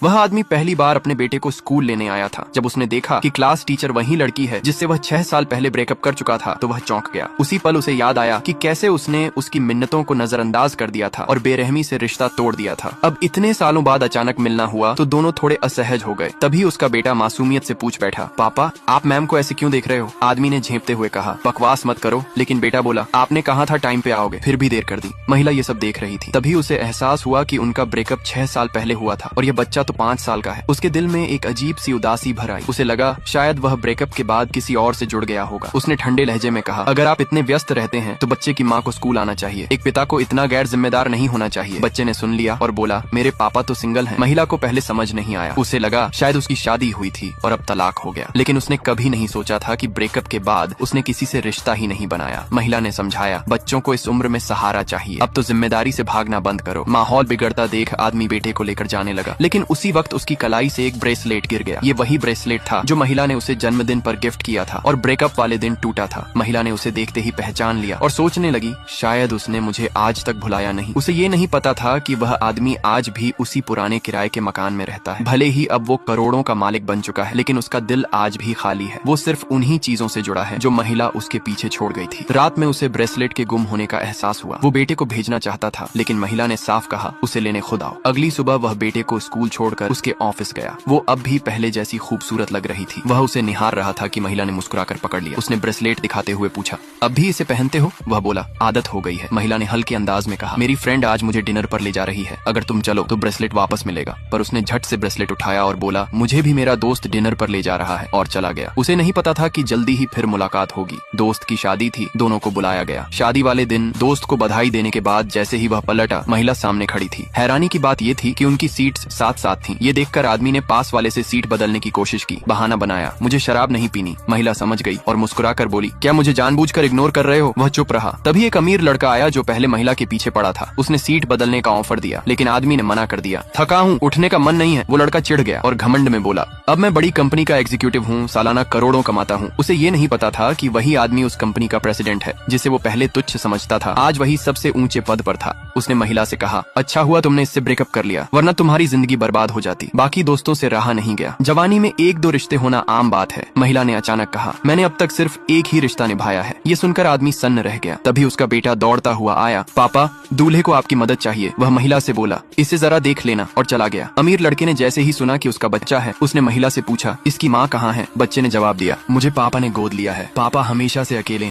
वह आदमी पहली बार अपने बेटे को स्कूल लेने आया था। जब उसने देखा कि क्लास टीचर वही लड़की है जिससे वह 6 साल पहले ब्रेकअप कर चुका था तो वह चौंक गया। उसी पल उसे याद आया कि कैसे उसने उसकी मिन्नतों को नजरअंदाज कर दिया था और बेरहमी से रिश्ता तोड़ दिया था। अब इतने सालों बाद अचानक मिलना हुआ तो दोनों थोड़े असहज हो गए। तभी उसका बेटा मासूमियत से पूछ बैठा, पापा आप मैम को ऐसे क्यों देख रहे हो? आदमी ने झेंपते हुए कहा, बकवास मत करो। लेकिन बेटा बोला, आपने कहा था टाइम पे आओगे, फिर भी देर कर दी। महिला ये सब देख रही थी। तभी उसे एहसास हुआ कि उनका ब्रेकअप 6 साल पहले हुआ था और यह बच्चा तो 5 साल का है। उसके दिल में एक अजीब सी उदासी भर आई। उसे लगा शायद वह ब्रेकअप के बाद किसी और से जुड़ गया होगा। उसने ठंडे लहजे में कहा, अगर आप इतने व्यस्त रहते हैं तो बच्चे की माँ को स्कूल आना चाहिए। एक पिता को इतना गैर जिम्मेदार नहीं होना चाहिए। बच्चे ने सुन लिया और बोला, मेरे पापा तो सिंगल हैं। महिला को पहले समझ नहीं आया। उसे लगा शायद उसकी शादी हुई थी और अब तलाक हो गया। लेकिन उसने कभी नहीं सोचा था कि ब्रेकअप के बाद उसने किसी से रिश्ता ही नहीं बनाया। महिला ने समझाया, बच्चों को इस उम्र में सहारा चाहिए। अब तो जिम्मेदारी से भागना बंद करो। माहौल बिगड़ता देख आदमी बेटे को लेकर जाने लगा। लेकिन उसी वक्त उसकी कलाई से एक ब्रेसलेट गिर गया। ये वही ब्रेसलेट था जो महिला ने उसे जन्मदिन पर गिफ्ट किया था और ब्रेकअप वाले दिन टूटा था। महिला ने उसे देखते ही पहचान लिया और सोचने लगी, शायद उसने मुझे आज तक भुलाया नहीं। उसे ये नहीं पता था कि वह आदमी आज भी उसी पुराने किराए के मकान में रहता है। भले ही अब वो करोड़ों का मालिक बन चुका है, लेकिन उसका दिल आज भी खाली है। वो सिर्फ उन्हीं चीजों से जुड़ा है जो महिला उसके पीछे छोड़ गई थी। रात में उसे ब्रेसलेट के गुम होने का एहसास हुआ। वो बेटे को भेजना चाहता था, लेकिन महिला ने साफ कहा, उसे लेने खुद आओ। अगली सुबह वह बेटे को स्कूल छोड़कर उसके ऑफिस गया। वो अब भी पहले जैसी खूबसूरत लग रही थी। वह उसे निहार रहा था कि महिला ने मुस्कुराकर पकड़ लिया। उसने ब्रेसलेट दिखाते हुए पूछा, अब भी इसे पहनते हो? वह बोला, आदत हो गई है। महिला ने हल्के अंदाज में कहा, मेरी फ्रेंड आज मुझे डिनर पर ले जा रही है, अगर तुम चलो तो ब्रेसलेट वापस मिलेगा। पर उसने झट से ब्रेसलेट उठाया और बोला, मुझे भी मेरा दोस्त डिनर पर ले जा रहा है, और चला गया। उसे नहीं पता था कि जल्दी ही फिर मुलाकात होगी। दोस्त की शादी थी, दोनों को बुलाया गया। शादी वाले दिन दोस्त को बधाई देने के बाद जैसे ही वह पलटा, महिला सामने खड़ी थी। हैरानी की बात ये थी कि उनकी सीट्स साथ साथ थीं। ये देखकर आदमी ने पास वाले से सीट बदलने की कोशिश की। बहाना बनाया, मुझे शराब नहीं पीनी। महिला समझ गई और मुस्कुराकर बोली, क्या मुझे जानबूझकर इग्नोर कर रहे हो? वह चुप रहा। तभी एक अमीर लड़का आया जो पहले महिला के पीछे पड़ा था। उसने सीट बदलने का ऑफर दिया, लेकिन आदमी ने मना कर दिया। थका हूँ, उठने का मन नहीं है। वो लड़का चिढ़ गया और घमंड में बोला, अब मैं बड़ी कंपनी का एग्जीक्यूटिव हूँ, सालाना करोड़ों कमाता हूँ। उसे ये नहीं पता था कि वही आदमी उस कंपनी का प्रेसिडेंट है जिसे वो पहले तुच्छ समझता था। आज वही सबसे ऊंचे पद पर था। उसने महिला से कहा, अच्छा हुआ तुमने इससे ब्रेकअप कर लिया, वरना तुम्हारी जिंदगी बर्बाद हो जाती। बाकी दोस्तों से रहा नहीं गया। जवानी में 1-2 रिश्ते होना आम बात है। महिला ने अचानक कहा, मैंने अब तक सिर्फ एक ही रिश्ता निभाया है। ये सुनकर आदमी सन्न रह गया। तभी उसका बेटा दौड़ता हुआ आया, पापा दूल्हे को आपकी मदद चाहिए। वह महिला से बोला, इसे जरा देख लेना, और चला गया। अमीर लड़के ने जैसे ही सुना कि उसका बच्चा है, उसने महिला से पूछा, इसकी माँ कहाँ है? बच्चे ने जवाब दिया, मुझे पापा ने गोद लिया है। पापा हमेशा से अकेले